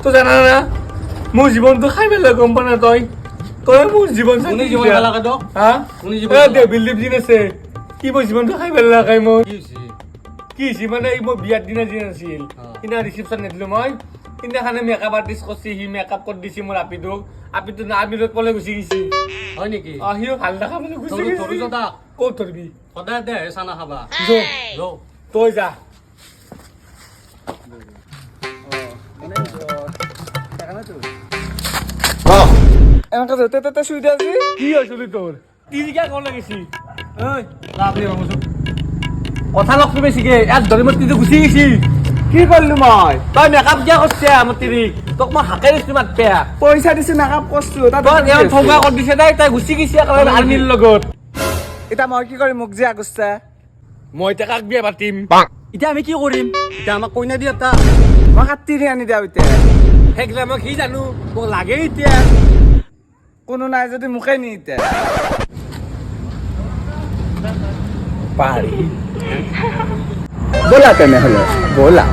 তো জানা না মোৰ জীৱনটো খাই পেলাই গম পা না তই মোৰ জীৱন কোনে জীবন ভালো কাটো হা কোনে জীবন দে বিলদীপ দিন আছে কি মোৰ জীৱনটো খাই পেলাই খাই মই কি হইছে কি হৈছে মানে এই মই বিয়াৰ দিনা যি আছিল সিদিনা ৰিচিপশ্যন নিদিলোঁ মই সিদিনাখনে মেকআপ আৰ্টিষ্ট কৰিছে সি মেকআপ কৰি দিছে মোৰ আপিটো না আমিৰত পলাই গুচি গৈছে হয় নেকি সিও ভাল দেখা মানে গুচি ধৰি গৈছে ধৰি যা ক'ত ধৰিবি সদায় দে চানা খাবা যো যো তই যা এনেকে য'তে ত'তে শুই দিয়া আজি কি হৈছিলি তোৰ তিৰিকা ক'ত লাগিছি এই লাভলি বাবুচোন কথা নকবি বেছিকে ইয়াত ধৰি মোৰ তিৰিটো গুচি গৈছি কি কৰিলো মই তই মেকআপ কিয় কৰিছে মোৰ তিৰিক তোক মই হাকে দিছো মাত পইচা দিছো মেকআপ কৰিছো তই এওঁ ঠগা কৰি দিছে তাই গুচি গৈছে একেবাৰে আৰ্মিৰ লগত এতিয়া মই কি কৰিম মোক যে আগস্তা মই এতিয়া কাক বিয়া পাতিম এতিয়া আমি কি কৰিম এতিয়া আমাক কইনা দিয়া তা মই কাটিৰি আনি দিয়া এতিয়া সেইগিলা মই কি জানো মোক লাগে এতিয়া কোনো নাই যদি মোকে নি এতিয়া পাৰি ব'লা তেনেহ'লে ব'লা